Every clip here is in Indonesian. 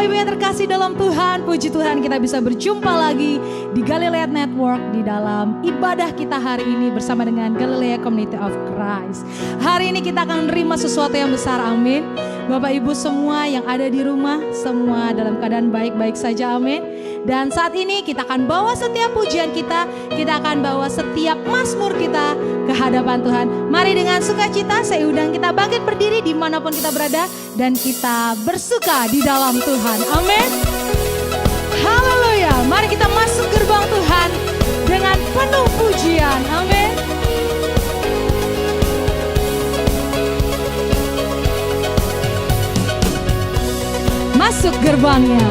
Ibu yang terkasih dalam Tuhan, puji Tuhan kita bisa berjumpa lagi di Galilea Network di dalam ibadah kita hari ini bersama dengan Galilea Community of Christ. Hari ini kita akan menerima sesuatu yang besar, amin. Bapak Ibu semua yang ada di rumah, semua dalam keadaan baik-baik saja, amin. Dan saat ini kita akan bawa setiap pujian kita akan bawa setiap mazmur kita ke hadapan Tuhan. Mari dengan sukacita saya undang kita bangkit berdiri dimanapun kita berada dan kita bersuka di dalam Tuhan, amin. Haleluya, mari kita masuk gerbang Tuhan dengan penuh pujian, amin. Masuk gerbangnya.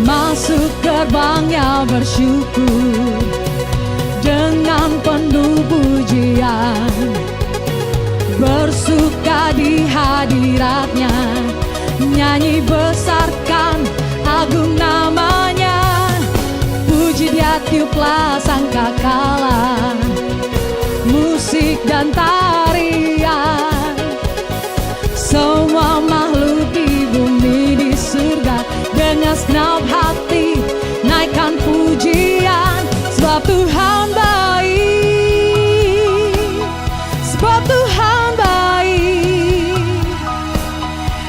Masuk gerbangnya bersyukur dengan penuh pujian, bersuka di hadiratnya, nyanyi besarkan agung namanya, puji dia tiuplah sangkakala, musik dan tarian, semua makhluk di bumi di surga dengan segenap hati naikkan pujian, sebab Tuhan baik, sebab Tuhan baik,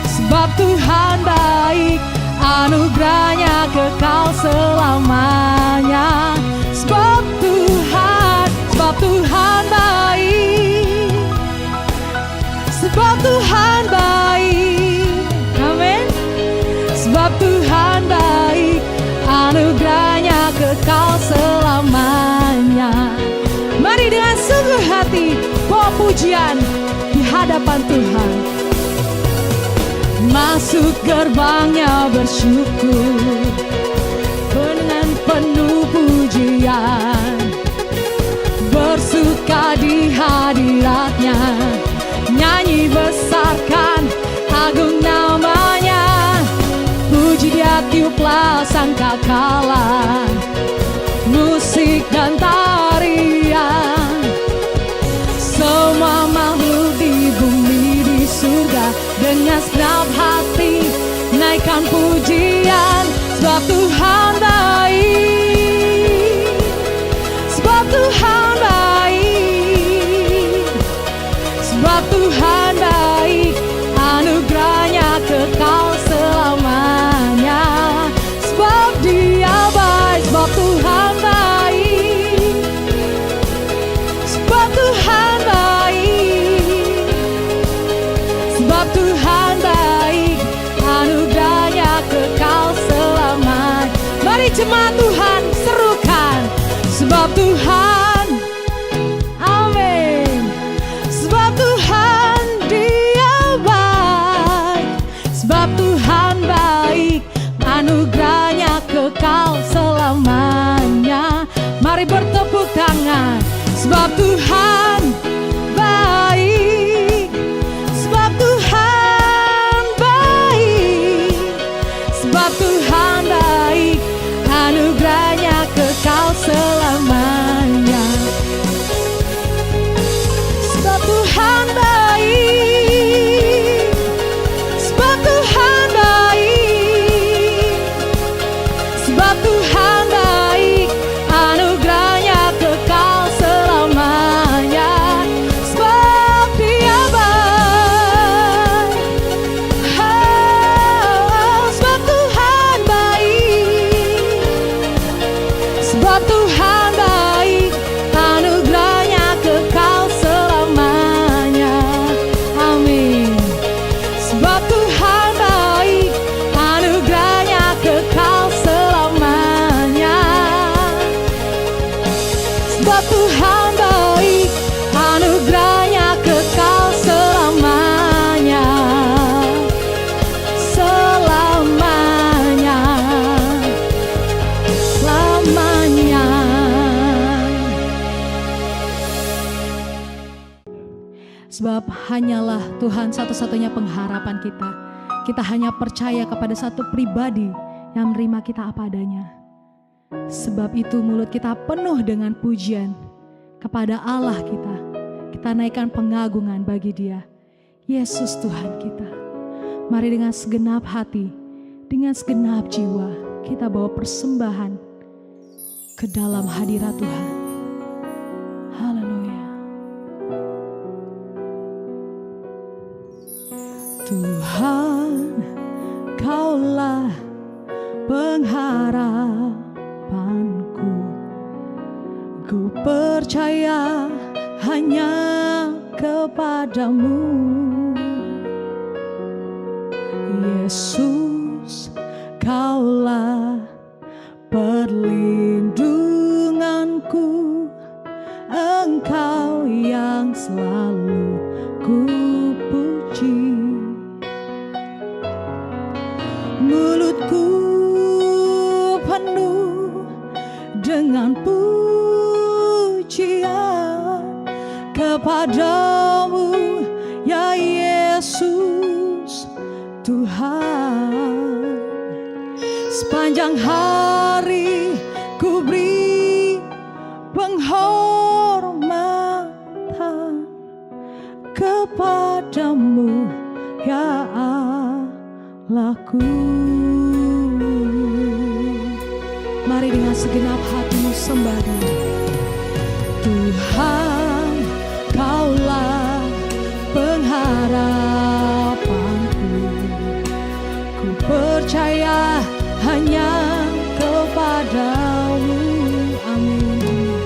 sebab Tuhan baik, anugerahnya kekal selamanya, sebab Tuhan baik, sebab Tuhan baik, amin. Sebab Tuhan baik, anugerahnya kekal selamanya. Mari dengan sungguh hati bawa pujian di hadapan Tuhan. Masuk gerbangnya bersyukur dengan penuh pujian, bersuka di hadiratnya, nyanyi besarkan agung namanya, puji dia tiuplah sangkakala, musik dan tarian, semua makhluk di bumi di surga dengan segenap hati naikkan pujian, sebab Tuhan baik, sebab Tuhan baik, sebab Tuhan baik, anugerahnya kekal selamanya, sebab dia baik, sebab Tuhan baik, sebab Tuhan baik, sebab Tuhan baik, anugerahnya kekal selamanya. Mari jemaat Tuhan serukan, sebab Tuhan, amin, sebab Tuhan dia baik, sebab Tuhan baik, anugerahnya kekal selamanya. Mari bertepuk tangan, sebab Tuhan baik, sebab Tuhan baik, sebab Tuhan baik, anugerahnya kekal selamanya. Sebab Tuhan baik, sebab Tuhan baik, sebab Tuhan baik, anugerahnya kekal selamanya, sebab dia baik, sebab Tuhan baik, sebab Tuhan baik, anugerahnya kekal selamanya, amin. Sebab Tuhan baik, anugerahnya kekal selamanya, sebab Tuhan baik, anugerahnya kekal selamanya, selamanya, selamanya. Sebab hanyalah Tuhan satu-satunya pengharapan kita. Kita hanya percaya kepada satu pribadi yang menerima kita apa adanya. Sebab itu mulut kita penuh dengan pujian kepada Allah kita. Kita naikkan pengagungan bagi Dia. Yesus Tuhan kita. Mari dengan segenap hati, dengan segenap jiwa, kita bawa persembahan ke dalam hadirat Tuhan. Haleluya. Tuhan, Kaulah pengharapanku. Ku percaya hanya kepadamu, Yesus. Kaulah perlindunganku, Engkau yang selalu ku puji. Mulutku penuh dengan pujian kepadamu, ya Yesus Tuhan. Sepanjang hari ku beri penghormatan kepadamu, ya Allahku. Mari dengan segenap hatimu sembah Dia. Tuhan, Kaulah pengharapanku. Ku percaya hanya kepadamu. Amin.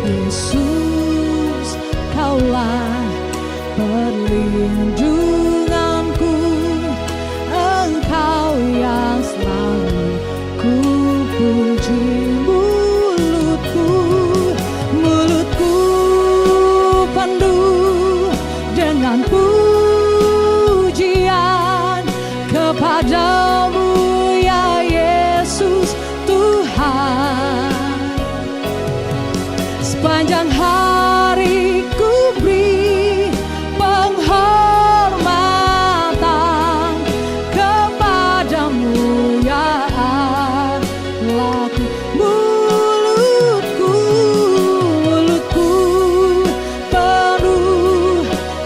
Yesus, Kaulah perlindunganku, Engkau yang selalu ku puji. Mulutku penuh dengan pujian kepadamu, ya Yesus Tuhan. Sepanjang hari ku beri penghormatan kepadamu, ya Allahku. Mulutku penuh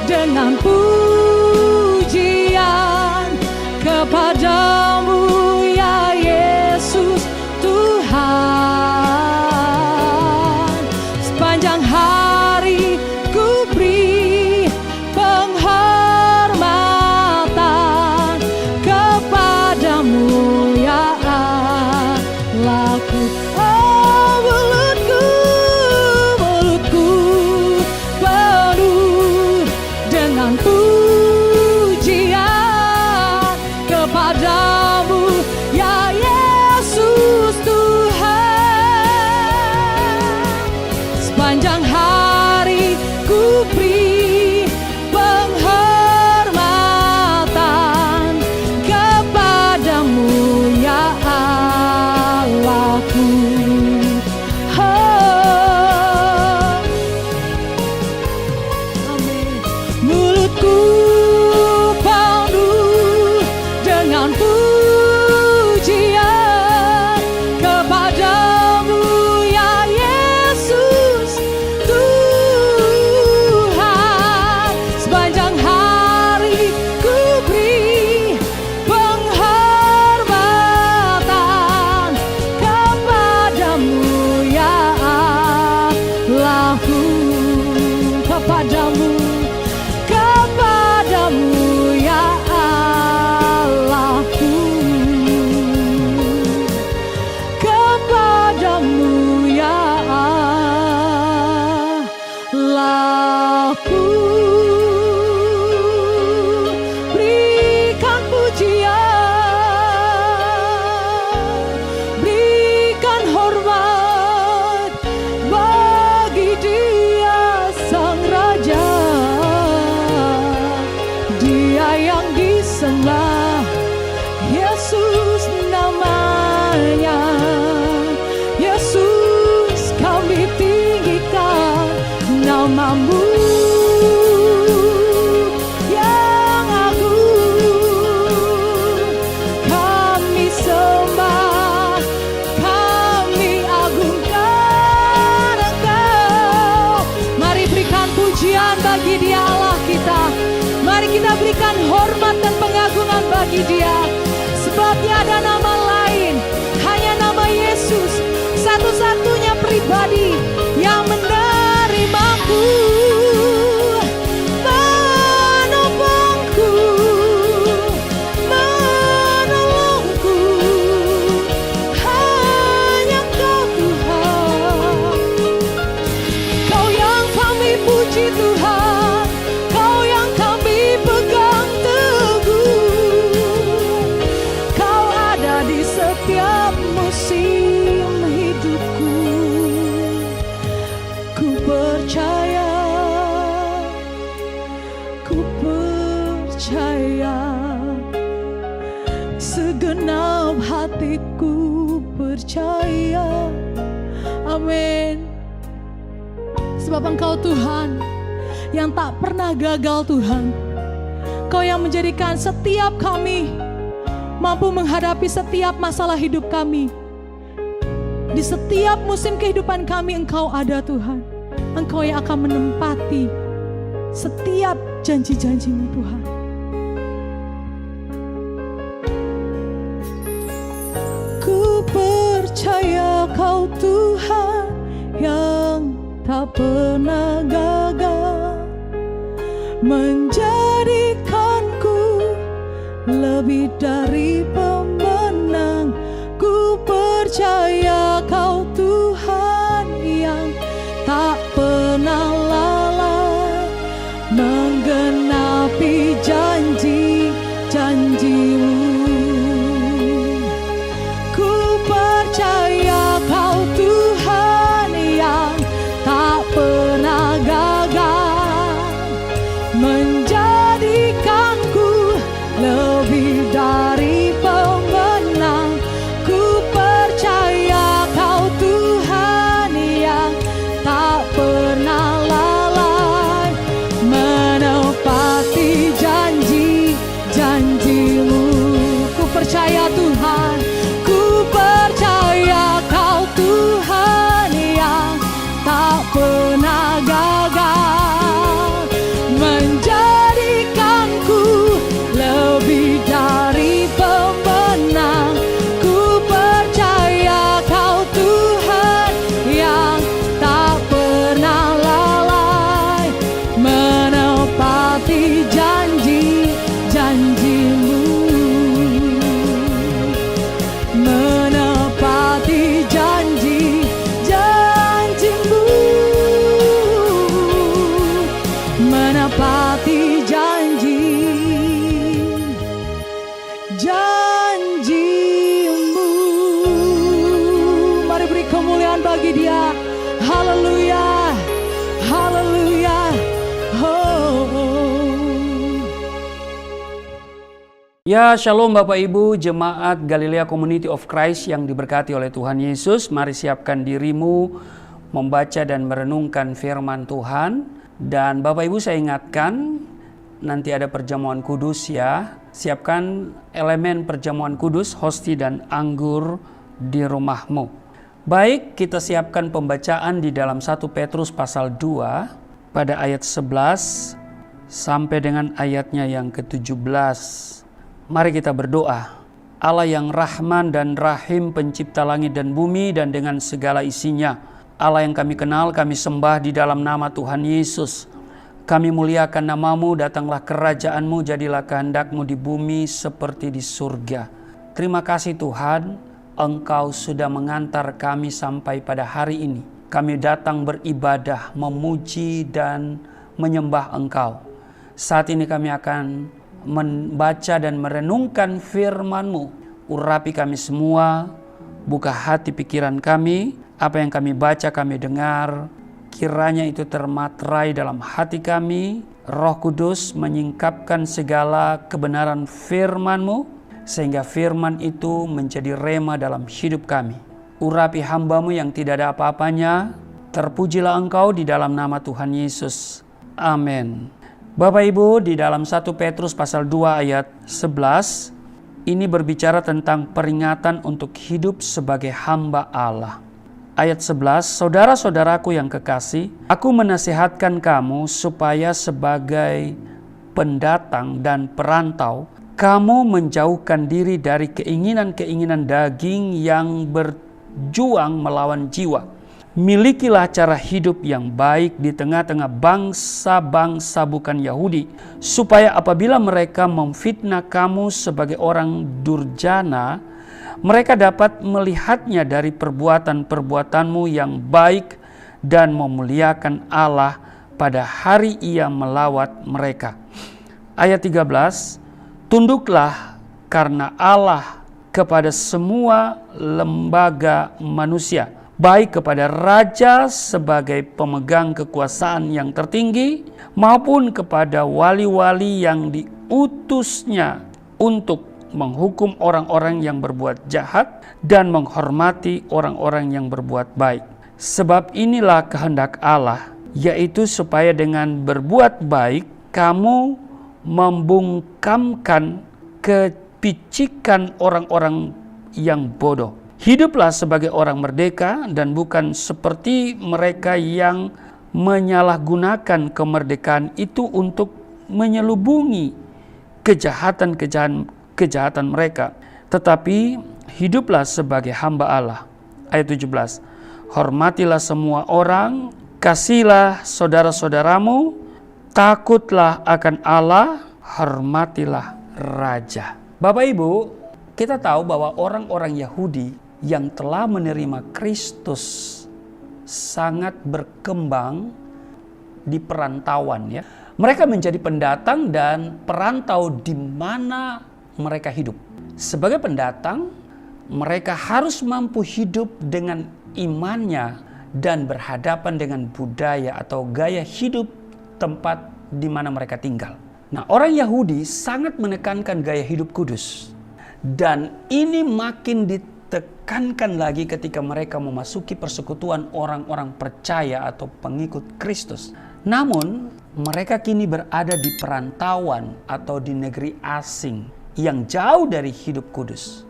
dengan pujian kepadamu, ya Yesus Tuhan. Sepanjang hari ku beri penghormatan kepadamu, ya Allahku. Oh, mulutku penuh dengan pujian kepadamu, ya Yesus Tuhan. Sepanjang hari ku beri penghormatan kepadamu, ya Allahku. Oh, amin. Mulutku penuh dengan pujian kepadamu, ya Yesus Tuhan. Sepanjang hari ku beri penghormatan kepadamu, ya Allahku. Kepadamu, ya Allahku. Kepadamu, ya Allahku. Berikan pujian, berikan hormat bagi Dia Sang Raja. Dia yang disembah, Yesus namanya. Yesus, kami tinggikan namamu yang agung. Kami sembah, kami agungkan Engkau. Mari berikan pujian. pujian bagi Dia Allah kita. Mari kita berikan hormat dan pengagungan bagi Dia. Sebab tiada nama lain, hanya nama Yesus, satu-satunya pribadi yang menerimaku, menopangku, menolongku. Hanya Kau Tuhan. Kau yang kami puji Tuhan, Kau yang kami pegang teguh. Kau ada di setiap musim hidupku. Ku percaya segenap hatiku percaya. Amin. Sebab Engkau Tuhan yang tak pernah gagal Tuhan. Kau yang menjadikan setiap kami mampu menghadapi setiap masalah hidup kami. Di setiap musim kehidupan kami Engkau ada Tuhan. Engkau yang akan menempati setiap janji-janji-Mu Tuhan. Ku percaya Kau Tuhan yang tak pernah gagal, menjadikanku lebih dari pemenang. Ku percaya Kau Tuhan yang tak pernah lalai, menggenapi janji-janji-Mu. Ku percaya Kau Tuhan yang tak pernah gagal, menjadikanku lebih dari pemenang. Ku percaya Kau Tuhan yang tak pernah lalai, menepati janji-janji-Mu. Ku percaya Tuhan, ku percaya Kau Tuhan yang tak pernah gagal, menjadikanku lebih dari pemenang. Ku percaya Kau Tuhan yang tak pernah lalai, menepati janji-janji-Mu, menepati janji-janji-Mu, menepati janji-janji-Mu. Mari beri kemuliaan bagi Dia. Haleluya, haleluya. Ya, shalom Bapak Ibu, jemaat Galilea Community of Christ yang diberkati oleh Tuhan Yesus. Mari siapkan dirimu membaca dan merenungkan firman Tuhan. Dan Bapak Ibu, saya ingatkan nanti ada perjamuan kudus ya. Siapkan elemen perjamuan kudus, hosti dan anggur di rumahmu. Baik, kita siapkan pembacaan di dalam 1 Petrus pasal 2 pada ayat 11 sampai dengan ayatnya yang ke-17. Mari kita berdoa. Allah yang Rahman dan Rahim, pencipta langit dan bumi dan dengan segala isinya, Allah yang kami kenal, kami sembah di dalam nama Tuhan Yesus. Kami muliakan nama-Mu, datanglah kerajaan-Mu, jadilah kehendak-Mu di bumi seperti di surga. Terima kasih Tuhan, Engkau sudah mengantar kami sampai pada hari ini. Kami datang beribadah, memuji dan menyembah Engkau. Saat ini kami akan membaca dan merenungkan firman-Mu. Urapi kami semua, buka hati pikiran kami, apa yang kami baca, kami dengar, kiranya itu termaterai dalam hati kami. Roh Kudus menyingkapkan segala kebenaran firman-Mu, sehingga firman itu menjadi rema dalam hidup kami. Urapi hamba-Mu yang tidak ada apa-apanya, terpujilah Engkau di dalam nama Tuhan Yesus. Amin. Bapak Ibu, di dalam 1 Petrus pasal 2 ayat 11, ini berbicara tentang peringatan untuk hidup sebagai hamba Allah. ayat 11, saudara-saudaraku yang kekasih, aku menasihatkan kamu supaya sebagai pendatang dan perantau, kamu menjauhkan diri dari keinginan-keinginan daging yang berjuang melawan jiwa. Milikilah cara hidup yang baik di tengah-tengah bangsa-bangsa bukan Yahudi, supaya apabila mereka memfitnah kamu sebagai orang durjana, mereka dapat melihatnya dari perbuatan-perbuatanmu yang baik dan memuliakan Allah pada hari Ia melawat mereka. Ayat 13, tunduklah karena Allah kepada semua lembaga manusia, baik kepada raja sebagai pemegang kekuasaan yang tertinggi, maupun kepada wali-wali yang diutusnya untuk menghukum orang-orang yang berbuat jahat dan menghormati orang-orang yang berbuat baik. Sebab inilah kehendak Allah, yaitu supaya dengan berbuat baik kamu membungkamkan kepicikan orang-orang yang bodoh. Hiduplah sebagai orang merdeka dan bukan seperti mereka yang menyalahgunakan kemerdekaan itu untuk menyelubungi kejahatan mereka. Tetapi hiduplah sebagai hamba Allah. Ayat 17, hormatilah semua orang, kasihilah saudara-saudaramu, takutlah akan Allah, hormatilah raja. Bapak Ibu, kita tahu bahwa orang-orang Yahudi yang telah menerima Kristus sangat berkembang di perantauan ya. Mereka menjadi pendatang dan perantau di mana mereka hidup. Sebagai pendatang, mereka harus mampu hidup dengan imannya dan berhadapan dengan budaya atau gaya hidup tempat di mana mereka tinggal. Nah, orang Yahudi sangat menekankan gaya hidup kudus. Dan ini makin ditekankan lagi ketika mereka memasuki persekutuan orang-orang percaya atau pengikut Kristus. Namun, mereka kini berada di perantauan atau di negeri asing yang jauh dari hidup kudus.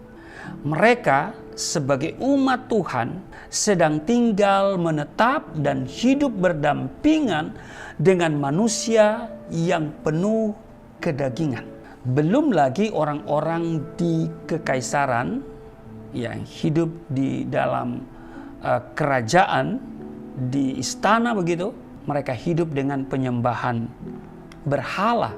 Mereka sebagai umat Tuhan sedang tinggal menetap dan hidup berdampingan dengan manusia yang penuh kedagingan. Belum lagi orang-orang di kekaisaran yang hidup di dalam kerajaan, di istana begitu. Mereka hidup dengan penyembahan berhala,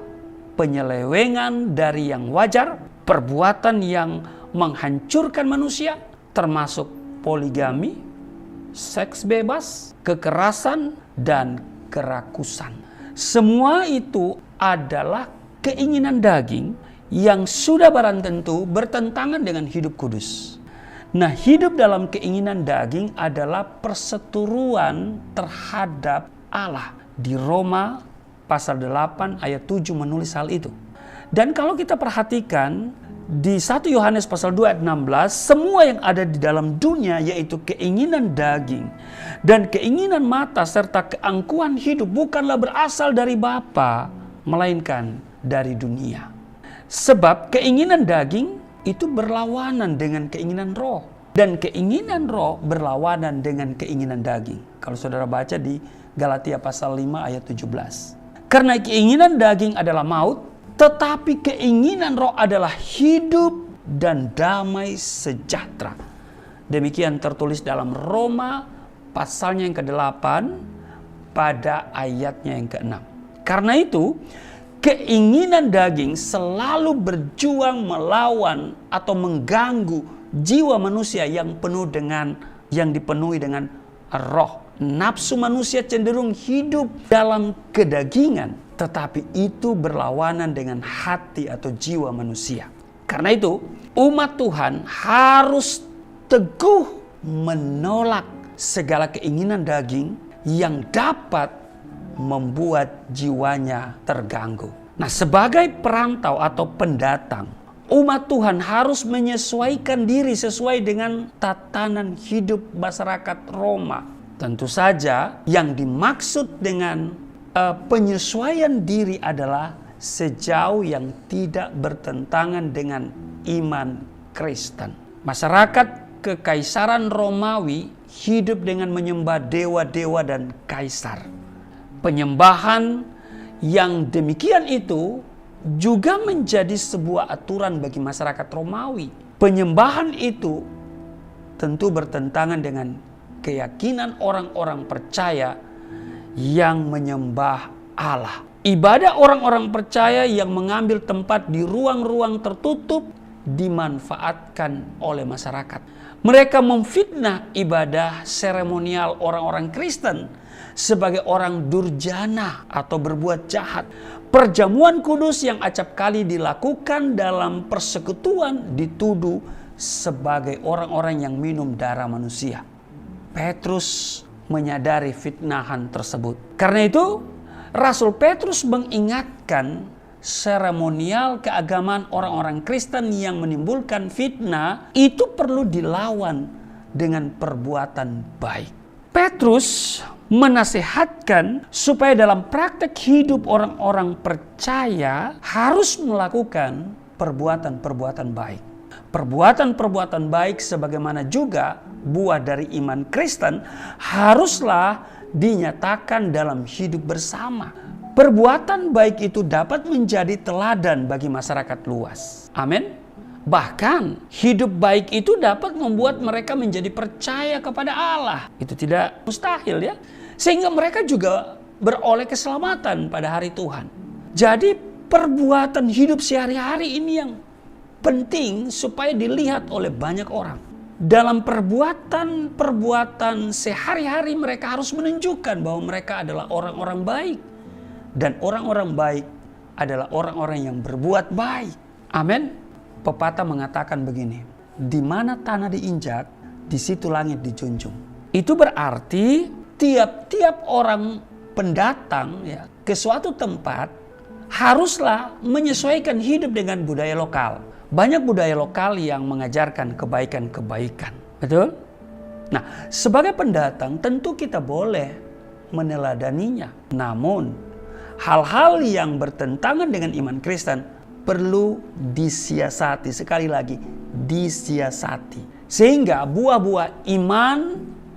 penyelewengan dari yang wajar, perbuatan yang menghancurkan manusia, termasuk poligami, seks bebas, kekerasan, dan kerakusan. Semua itu adalah keinginan daging yang sudah barang tentu bertentangan dengan hidup kudus. Nah, hidup dalam keinginan daging adalah perseteruan terhadap Allah. Di Roma pasal 8 ayat 7 menulis hal itu. Dan kalau kita perhatikan di 1 Yohanes pasal 2 ayat 16, semua yang ada di dalam dunia yaitu keinginan daging dan keinginan mata serta keangkuhan hidup bukanlah berasal dari Bapa, melainkan dari dunia. Sebab keinginan daging itu berlawanan dengan keinginan roh, dan keinginan roh berlawanan dengan keinginan daging. Kalau saudara baca di Galatia pasal 5 ayat 17. Karena keinginan daging adalah maut, tetapi keinginan roh adalah hidup dan damai sejahtera. Demikian tertulis dalam Roma pasalnya yang ke-8 pada ayatnya yang ke-6. Karena itu, keinginan daging selalu berjuang melawan atau mengganggu jiwa manusia yang dipenuhi dengan roh. Nafsu manusia cenderung hidup dalam kedagingan, tetapi itu berlawanan dengan hati atau jiwa manusia. Karena itu, umat Tuhan harus teguh menolak segala keinginan daging yang dapat membuat jiwanya terganggu. Nah, sebagai perantau atau pendatang, umat Tuhan harus menyesuaikan diri sesuai dengan tatanan hidup masyarakat Roma. Tentu saja yang dimaksud dengan penyesuaian diri adalah sejauh yang tidak bertentangan dengan iman Kristen. Masyarakat kekaisaran Romawi hidup dengan menyembah dewa-dewa dan kaisar. Penyembahan yang demikian itu juga menjadi sebuah aturan bagi masyarakat Romawi. Penyembahan itu tentu bertentangan dengan keyakinan orang-orang percaya yang menyembah Allah. Ibadah orang-orang percaya yang mengambil tempat di ruang-ruang tertutup dimanfaatkan oleh masyarakat. Mereka memfitnah ibadah seremonial orang-orang Kristen sebagai orang durjana atau berbuat jahat. Perjamuan kudus yang acap kali dilakukan dalam persekutuan dituduh sebagai orang-orang yang minum darah manusia. Petrus menyadari fitnahan tersebut. Karena itu, Rasul Petrus mengingatkan seremonial keagamaan orang-orang Kristen yang menimbulkan fitnah itu perlu dilawan dengan perbuatan baik. Petrus menasihatkan supaya dalam praktek hidup orang-orang percaya harus melakukan perbuatan-perbuatan baik. Perbuatan-perbuatan baik sebagaimana juga buah dari iman Kristen haruslah dinyatakan dalam hidup bersama. Perbuatan baik itu dapat menjadi teladan bagi masyarakat luas. Amin. Bahkan hidup baik itu dapat membuat mereka menjadi percaya kepada Allah. Itu tidak mustahil ya. Sehingga mereka juga beroleh keselamatan pada hari Tuhan. Jadi perbuatan hidup sehari-hari ini yang penting supaya dilihat oleh banyak orang. Dalam perbuatan sehari-hari mereka harus menunjukkan bahwa mereka adalah orang-orang baik. Dan orang-orang baik adalah orang-orang yang berbuat baik. Amin. Pepatah mengatakan begini, di mana tanah diinjak, di situ langit dijunjung. Itu berarti tiap-tiap orang pendatang ya, ke suatu tempat haruslah menyesuaikan hidup dengan budaya lokal. Banyak budaya lokal yang mengajarkan kebaikan-kebaikan. Betul? Nah, sebagai pendatang tentu kita boleh meneladaninya. Namun, hal-hal yang bertentangan dengan iman Kristen perlu disiasati. Sekali lagi, disiasati. Sehingga buah-buah iman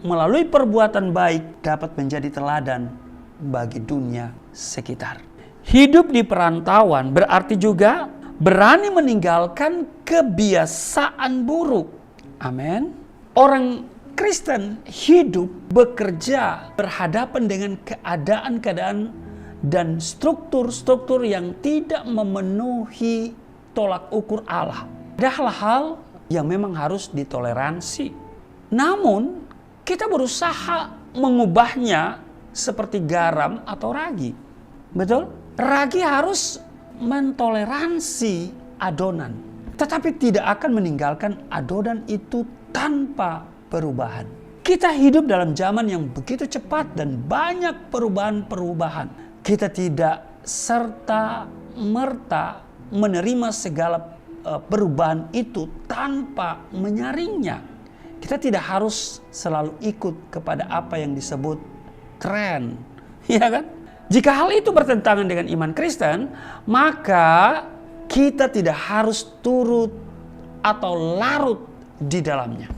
melalui perbuatan baik dapat menjadi teladan bagi dunia sekitar. Hidup di perantauan berarti juga berani meninggalkan kebiasaan buruk. Amin. Orang Kristen hidup, bekerja, berhadapan dengan keadaan-keadaan dan struktur-struktur yang tidak memenuhi tolak ukur Allah. Ada hal-hal yang memang harus ditoleransi. Namun, kita berusaha mengubahnya seperti garam atau ragi. Betul? Ragi harus mentoleransi adonan, tetapi tidak akan meninggalkan adonan itu tanpa perubahan. Kita hidup dalam zaman yang begitu cepat dan banyak perubahan-perubahan. Kita tidak serta-merta menerima segala perubahan itu tanpa menyaringnya. Kita tidak harus selalu ikut kepada apa yang disebut tren, ya kan? Jika hal itu bertentangan dengan iman Kristen, maka kita tidak harus turut atau larut di dalamnya.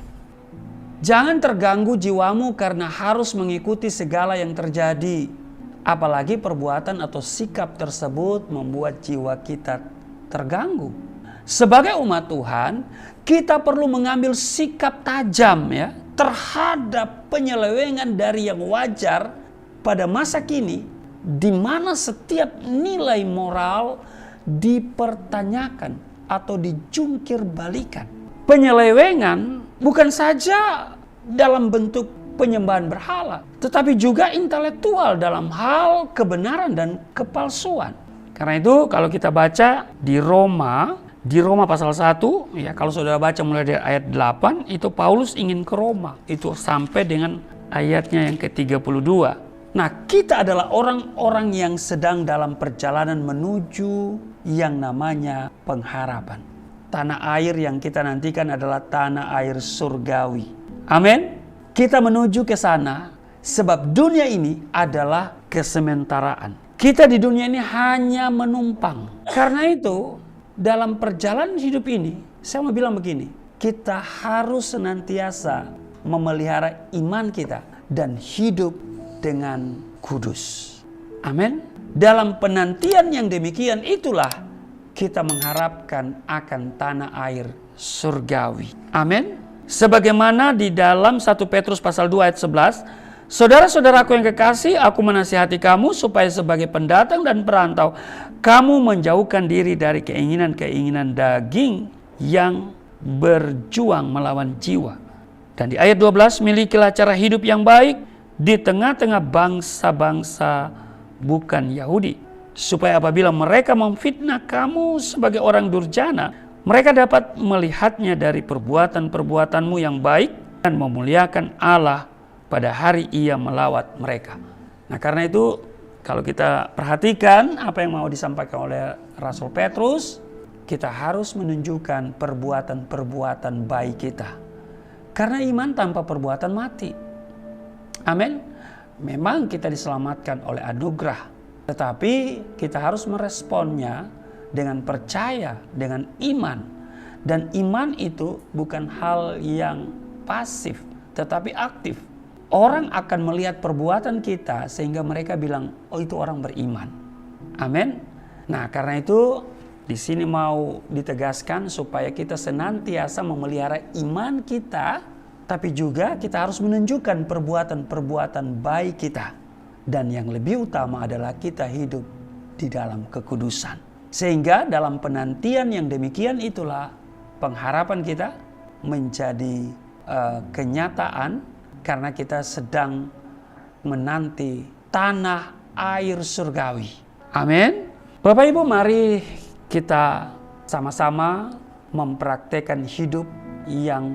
Jangan terganggu jiwamu karena harus mengikuti segala yang terjadi. Apalagi perbuatan atau sikap tersebut membuat jiwa kita terganggu. Sebagai umat Tuhan, kita perlu mengambil sikap tajam ya terhadap penyelewengan dari yang wajar pada masa kini, di mana setiap nilai moral dipertanyakan atau dijungkir balikan. Penyelewengan bukan saja dalam bentuk penyembahan berhala, tetapi juga intelektual dalam hal kebenaran dan kepalsuan. Karena itu kalau kita baca di Roma pasal 1, ya kalau saudara baca mulai dari ayat 8, itu Paulus ingin ke Roma. Itu sampai dengan ayatnya yang ke-32. Nah, kita adalah orang-orang yang sedang dalam perjalanan menuju yang namanya pengharapan. Tanah air yang kita nantikan adalah tanah air surgawi. Amin. Kita menuju ke sana sebab dunia ini adalah kesementaraan. Kita di dunia ini hanya menumpang. Karena itu, dalam perjalanan hidup ini, saya mau bilang begini, kita harus senantiasa memelihara iman kita dan hidup dengan kudus. Amin. Dalam penantian yang demikian itulah kita mengharapkan akan tanah air surgawi. Amin. Sebagaimana di dalam 1 Petrus pasal 2 ayat 11, saudara-saudaraku yang kekasih, aku menasihati kamu supaya sebagai pendatang dan perantau, kamu menjauhkan diri dari keinginan-keinginan daging yang berjuang melawan jiwa. Dan di ayat 12, milikilah cara hidup yang baik di tengah-tengah bangsa-bangsa bukan Yahudi, supaya apabila mereka memfitnah kamu sebagai orang durjana, mereka dapat melihatnya dari perbuatan-perbuatanmu yang baik dan memuliakan Allah pada hari Ia melawat mereka. Nah, karena itu kalau kita perhatikan apa yang mau disampaikan oleh Rasul Petrus, kita harus menunjukkan perbuatan-perbuatan baik kita. Karena iman tanpa perbuatan mati. Amin. Memang kita diselamatkan oleh anugerah, tetapi kita harus meresponnya dengan percaya, dengan iman. Dan iman itu bukan hal yang pasif, tetapi aktif. Orang akan melihat perbuatan kita sehingga mereka bilang, oh itu orang beriman. Amin. Nah, karena itu di sini mau ditegaskan supaya kita senantiasa memelihara iman kita, tapi juga kita harus menunjukkan perbuatan-perbuatan baik kita. Dan yang lebih utama adalah kita hidup di dalam kekudusan. Sehingga dalam penantian yang demikian itulah pengharapan kita menjadi kenyataan, karena kita sedang menanti tanah air surgawi. Amin. Bapak Ibu, mari kita sama-sama mempraktekkan hidup yang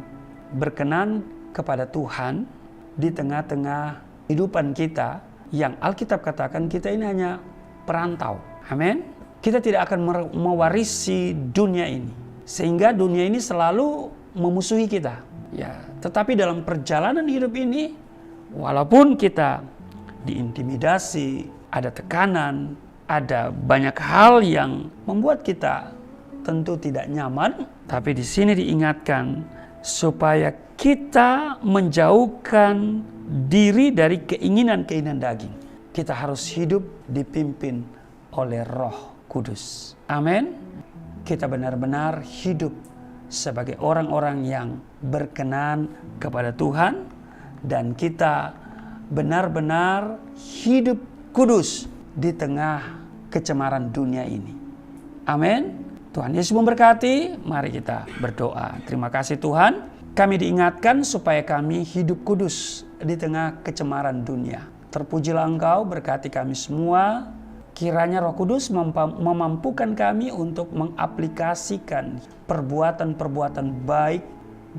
berkenan kepada Tuhan di tengah-tengah kehidupan kita yang Alkitab katakan kita ini hanya perantau. Amin. Kita tidak akan mewarisi dunia ini, sehingga dunia ini selalu memusuhi kita. Ya, tetapi dalam perjalanan hidup ini, walaupun kita diintimidasi, ada tekanan, ada banyak hal yang membuat kita tentu tidak nyaman, tapi di sini diingatkan supaya kita menjauhkan diri dari keinginan-keinginan daging. Kita harus hidup dipimpin oleh Roh Kudus. Amin. Kita benar-benar hidup sebagai orang-orang yang berkenan kepada Tuhan, dan kita benar-benar hidup kudus di tengah kecemaran dunia ini. Amin. Tuhan Yesus memberkati. Mari kita berdoa. Terima kasih Tuhan, kami diingatkan supaya kami hidup kudus di tengah kecemaran dunia. Terpujilah Engkau, berkati kami semua. Kiranya Roh Kudus memampukan kami untuk mengaplikasikan perbuatan-perbuatan baik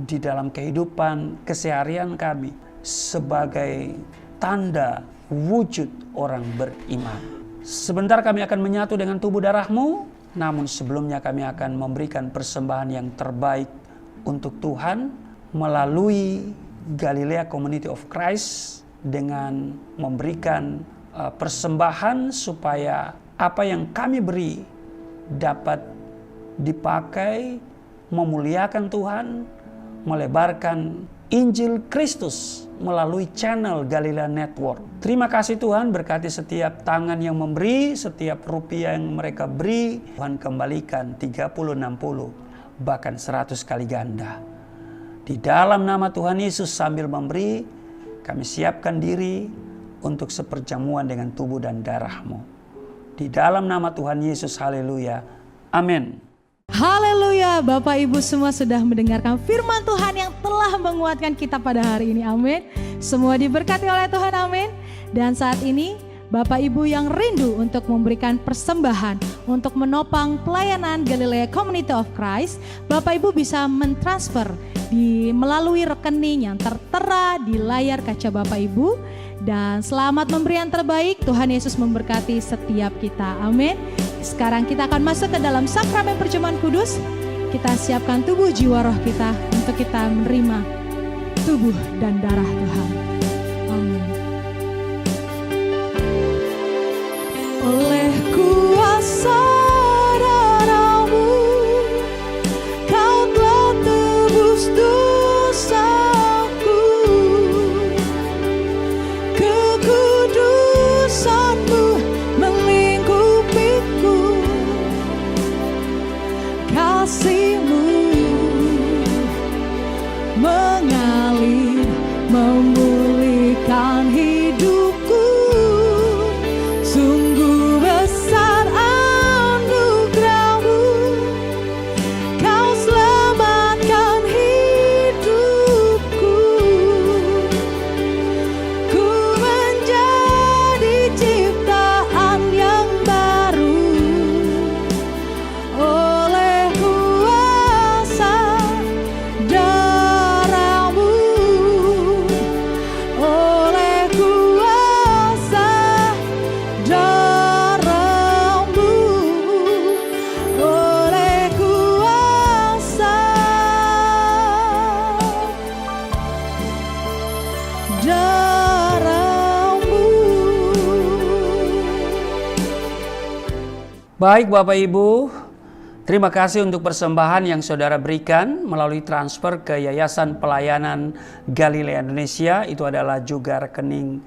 di dalam kehidupan keseharian kami sebagai tanda wujud orang beriman. Sebentar kami akan menyatu dengan tubuh darah-Mu, namun sebelumnya kami akan memberikan persembahan yang terbaik untuk Tuhan melalui Galilea Community of Christ dengan memberikan persembahan supaya apa yang kami beri dapat dipakai memuliakan Tuhan, melebarkan Injil Kristus melalui channel Galilea Network. Terima kasih Tuhan, berkati setiap tangan yang memberi, setiap rupiah yang mereka beri, Tuhan kembalikan 30, 60, bahkan 100 kali ganda. Di dalam nama Tuhan Yesus, sambil memberi, kami siapkan diri untuk seperjamuan dengan tubuh dan darah-Mu. Di dalam nama Tuhan Yesus, haleluya. Amin. Haleluya, Bapak Ibu semua sudah mendengarkan firman Tuhan yang telah menguatkan kita pada hari ini. Amin. Semua diberkati oleh Tuhan, amin. Dan saat ini Bapak Ibu yang rindu untuk memberikan persembahan untuk menopang pelayanan Galilea Community of Christ, Bapak Ibu bisa mentransfer melalui rekening yang tertera di layar kaca Bapak Ibu. Dan selamat memberi yang terbaik. Tuhan Yesus memberkati setiap kita. Amin. Sekarang kita akan masuk ke dalam sakramen perjamuan kudus. Kita siapkan tubuh, jiwa, roh kita untuk kita menerima tubuh dan darah Tuhan. Amin. Oleh kuasa darah-Mu, Kau telah tebus dosaku. Baik Bapak Ibu, terima kasih untuk persembahan yang saudara berikan melalui transfer ke Yayasan Pelayanan Galilea Indonesia. Itu adalah juga rekening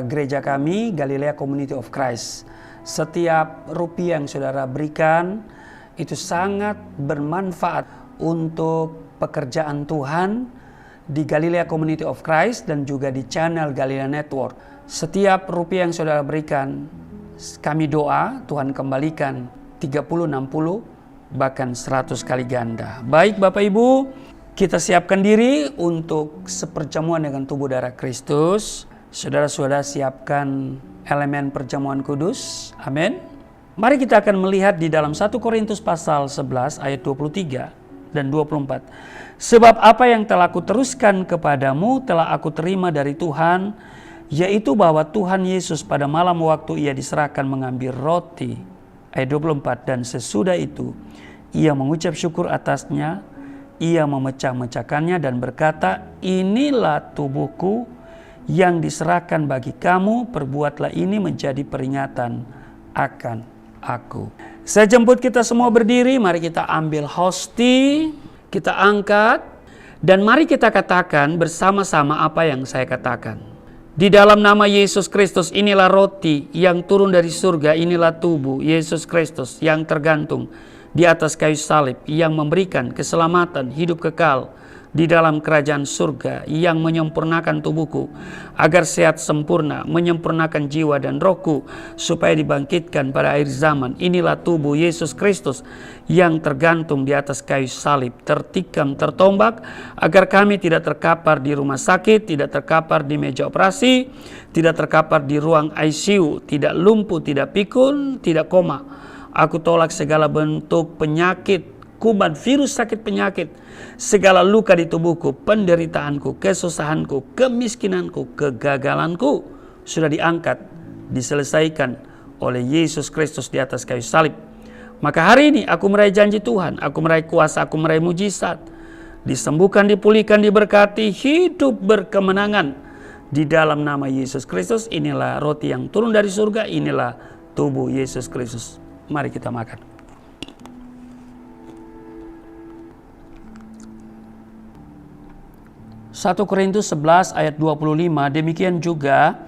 gereja kami, Galilea Community of Christ. Setiap rupiah yang saudara berikan itu sangat bermanfaat untuk pekerjaan Tuhan di Galilea Community of Christ dan juga di channel Galilea Network. Setiap rupiah yang saudara berikan, kami doa Tuhan kembalikan 30, 60, bahkan 100 kali ganda. Baik Bapak Ibu, kita siapkan diri untuk seperjamuan dengan tubuh darah Kristus. Saudara-saudara siapkan elemen perjamuan kudus. Amin. Mari kita akan melihat di dalam 1 Korintus pasal 11 ayat 23 dan 24. Sebab apa yang telah aku teruskan kepadamu telah aku terima dari Tuhan, yaitu bahwa Tuhan Yesus pada malam waktu ia diserahkan mengambil roti. Ayat 24, dan sesudah itu ia mengucap syukur atasnya, ia memecah-mecahkannya dan berkata, inilah tubuhku yang diserahkan bagi kamu, perbuatlah ini menjadi peringatan akan aku. Saya jemput kita semua berdiri, mari kita ambil hosti, kita angkat, dan mari kita katakan bersama-sama apa yang saya katakan. Di dalam nama Yesus Kristus, inilah roti yang turun dari surga, inilah tubuh Yesus Kristus yang tergantung di atas kayu salib, yang memberikan keselamatan hidup kekal di dalam kerajaan surga, yang menyempurnakan tubuhku agar sehat sempurna, menyempurnakan jiwa dan rohku supaya dibangkitkan pada akhir zaman. Inilah tubuh Yesus Kristus yang tergantung di atas kayu salib, tertikam, tertombak, agar kami tidak terkapar di rumah sakit, tidak terkapar di meja operasi, tidak terkapar di ruang ICU, tidak lumpuh, tidak pikun, tidak koma. Aku tolak segala bentuk penyakit, kuman, virus, sakit penyakit, segala luka di tubuhku, penderitaanku, kesusahanku, kemiskinanku, kegagalanku sudah diangkat, diselesaikan oleh Yesus Kristus di atas kayu salib. Maka hari ini aku meraih janji Tuhan, aku meraih kuasa, aku meraih mujizat, disembuhkan, dipulihkan, diberkati, hidup berkemenangan di dalam nama Yesus Kristus. Inilah roti yang turun dari surga, inilah tubuh Yesus Kristus. Mari kita makan. 1 Korintus 11 ayat 25, demikian juga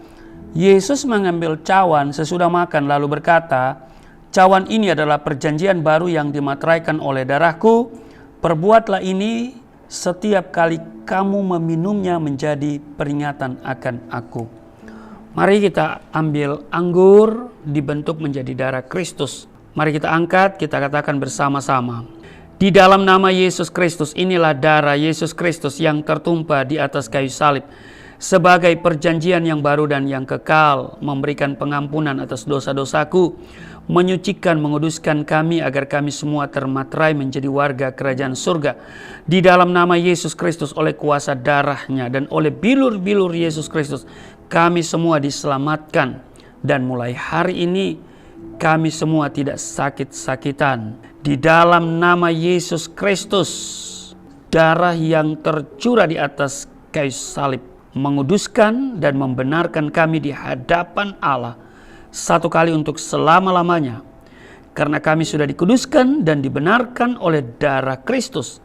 Yesus mengambil cawan sesudah makan lalu berkata, cawan ini adalah perjanjian baru yang dimateraikan oleh darahku, perbuatlah ini setiap kali kamu meminumnya menjadi peringatan akan aku. Mari kita ambil anggur dibentuk menjadi darah Kristus. Mari kita angkat, kita katakan bersama-sama. Di dalam nama Yesus Kristus, inilah darah Yesus Kristus yang tertumpah di atas kayu salib sebagai perjanjian yang baru dan yang kekal, memberikan pengampunan atas dosa-dosaku, menyucikan, menguduskan kami agar kami semua termaterai menjadi warga kerajaan surga. Di dalam nama Yesus Kristus, oleh kuasa darahnya dan oleh bilur-bilur Yesus Kristus, kami semua diselamatkan, dan mulai hari ini kami semua tidak sakit-sakitan. Di dalam nama Yesus Kristus, darah yang tercurah di atas kayu salib menguduskan dan membenarkan kami di hadapan Allah satu kali untuk selama-lamanya. Karena kami sudah dikuduskan dan dibenarkan oleh darah Kristus.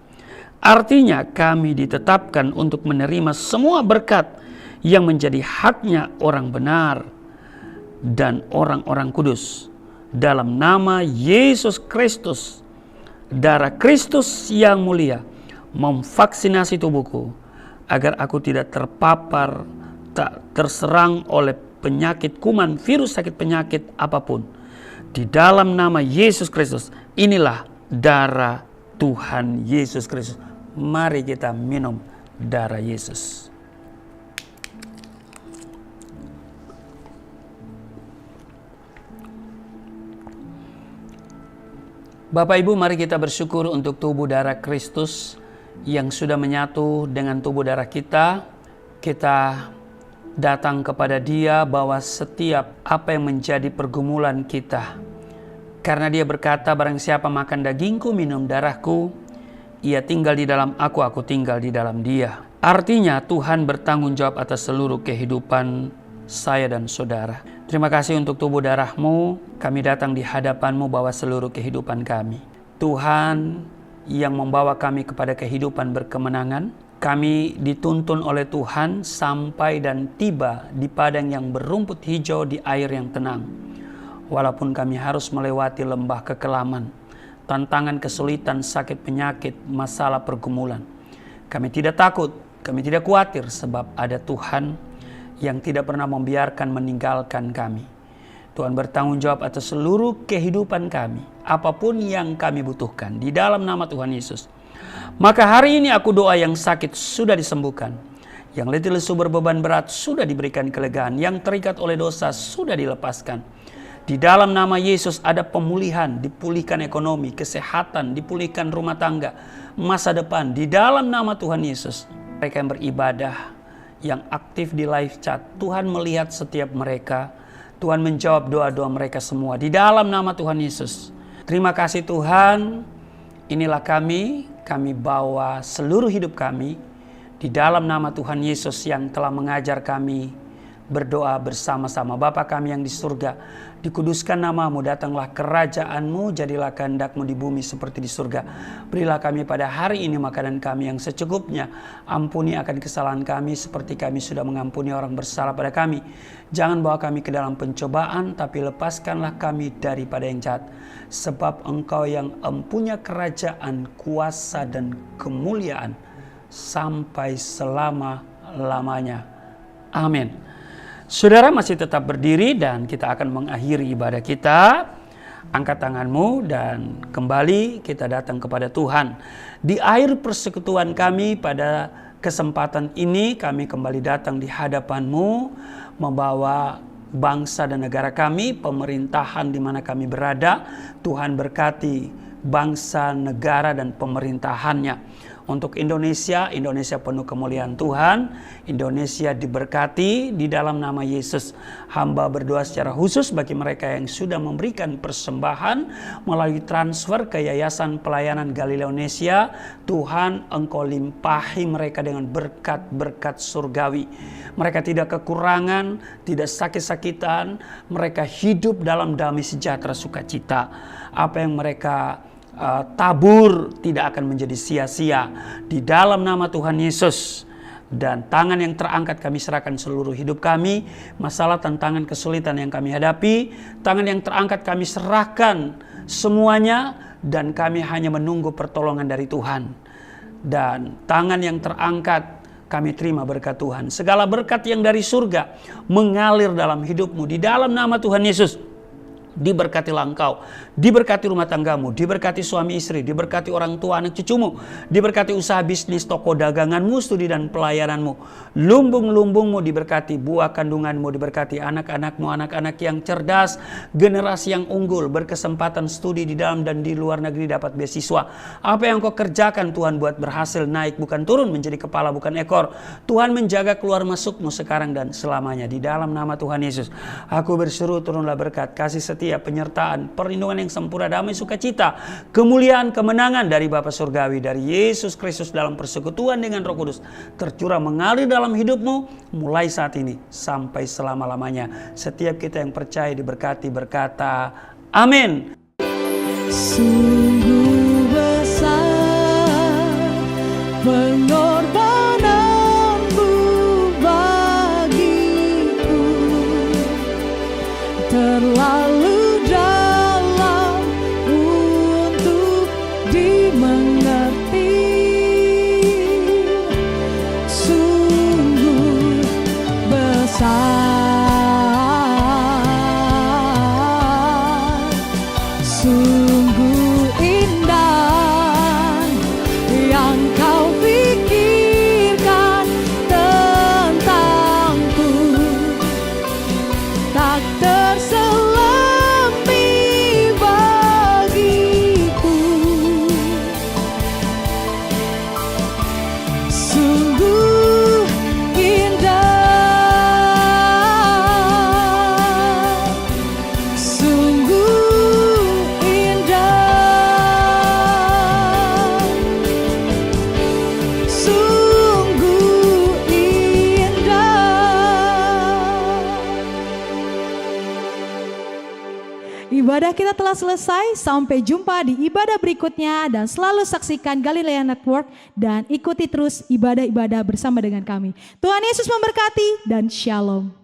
Artinya kami ditetapkan untuk menerima semua berkat yang menjadi haknya orang benar dan orang-orang kudus. Dalam nama Yesus Kristus, darah Kristus yang mulia memvaksinasi tubuhku agar aku tidak terpapar, tak terserang oleh penyakit kuman, virus, sakit penyakit apapun. Di dalam nama Yesus Kristus, inilah darah Tuhan Yesus Kristus. Mari kita minum darah Yesus. Bapak Ibu, mari kita bersyukur untuk tubuh darah Kristus yang sudah menyatu dengan tubuh darah kita. Kita datang kepada Dia bahwa setiap apa yang menjadi pergumulan kita, karena Dia berkata, barang siapa makan dagingku, minum darahku, ia tinggal di dalam aku tinggal di dalam dia. Artinya Tuhan bertanggung jawab atas seluruh kehidupan saya dan saudara. Terima kasih untuk tubuh darah-Mu. Kami datang di hadapan-Mu bawa seluruh kehidupan kami. Tuhan yang membawa kami kepada kehidupan berkemenangan. Kami dituntun oleh Tuhan sampai dan tiba di padang yang berumput hijau di air yang tenang. Walaupun kami harus melewati lembah kekelaman, tantangan, kesulitan, sakit, penyakit, masalah, pergumulan. Kami tidak takut, kami tidak khawatir sebab ada Tuhan yang tidak pernah membiarkan meninggalkan kami. Tuhan bertanggung jawab atas seluruh kehidupan kami, apapun yang kami butuhkan, di dalam nama Tuhan Yesus. Maka hari ini aku doa yang sakit sudah disembuhkan, yang letih lesu berbeban berat sudah diberikan kelegaan, yang terikat oleh dosa sudah dilepaskan. Di dalam nama Yesus ada pemulihan, dipulihkan ekonomi, kesehatan, dipulihkan rumah tangga, masa depan. Di dalam nama Tuhan Yesus, mereka yang beribadah, yang aktif di live chat, Tuhan melihat setiap mereka. Tuhan menjawab doa-doa mereka semua di dalam nama Tuhan Yesus. Terima kasih Tuhan. Inilah kami bawa seluruh hidup kami di dalam nama Tuhan Yesus yang telah mengajar kami berdoa bersama-sama. Bapa kami yang di surga, dikuduskan nama-Mu, datanglah kerajaan-Mu, jadilah kehendak-Mu di bumi seperti di surga. Berilah kami pada hari ini makanan kami yang secukupnya. Ampuni akan kesalahan kami seperti kami sudah mengampuni orang bersalah pada kami. Jangan bawa kami ke dalam pencobaan, tapi lepaskanlah kami daripada yang jahat. Sebab Engkau yang empunya kerajaan, kuasa dan kemuliaan sampai selama-lamanya. Amin. Saudara masih tetap berdiri dan kita akan mengakhiri ibadah kita. Angkat tanganmu dan kembali kita datang kepada Tuhan. Di akhir persekutuan kami pada kesempatan ini, kami kembali datang di hadapan-Mu membawa bangsa dan negara kami, pemerintahan di mana kami berada. Tuhan berkati bangsa, negara dan pemerintahannya. Untuk Indonesia penuh kemuliaan Tuhan. Indonesia diberkati di dalam nama Yesus. Hamba berdoa secara khusus bagi mereka yang sudah memberikan persembahan melalui transfer ke Yayasan Pelayanan Galileonesia. Tuhan, Engkau limpahi mereka dengan berkat-berkat surgawi. Mereka tidak kekurangan, tidak sakit-sakitan. Mereka hidup dalam damai sejahtera sukacita. Apa yang mereka tabur tidak akan menjadi sia-sia di dalam nama Tuhan Yesus. Dan tangan yang terangkat kami serahkan seluruh hidup kami. Masalah, tantangan, kesulitan yang kami hadapi, tangan yang terangkat kami serahkan semuanya. Dan kami hanya menunggu pertolongan dari Tuhan. Dan tangan yang terangkat kami terima berkat Tuhan. Segala berkat yang dari surga mengalir dalam hidupmu di dalam nama Tuhan Yesus. Diberkatilah engkau, diberkati rumah tanggamu, diberkati suami istri, diberkati orang tua anak cucumu, diberkati usaha bisnis, toko daganganmu, studi dan pelayananmu. Lumbung-lumbungmu diberkati, buah kandunganmu diberkati, anak-anakmu, anak-anak yang cerdas, generasi yang unggul, berkesempatan studi di dalam dan di luar negeri, dapat beasiswa. Apa yang kau kerjakan Tuhan buat berhasil, naik bukan turun, menjadi kepala bukan ekor. Tuhan menjaga keluar masukmu sekarang dan selamanya di dalam nama Tuhan Yesus. Aku berseru turunlah berkat, kasih setia, penyertaan, perlindungan yang sempurna, damai, sukacita, kemuliaan, kemenangan dari Bapa Surgawi, dari Yesus Kristus dalam persekutuan dengan Roh Kudus tercurah mengalir dalam hidupmu mulai saat ini sampai selama-lamanya. Setiap kita yang percaya diberkati berkata amin. Sungguh besar pengorbananmu bagiku, terlalu dalam untuk dimengerti. Sungguh besar, sungguh indah yang kau pikir. Ibadah kita telah selesai. Sampai jumpa di ibadah berikutnya dan selalu saksikan Galilea Network dan ikuti terus ibadah-ibadah bersama dengan kami. Tuhan Yesus memberkati dan shalom.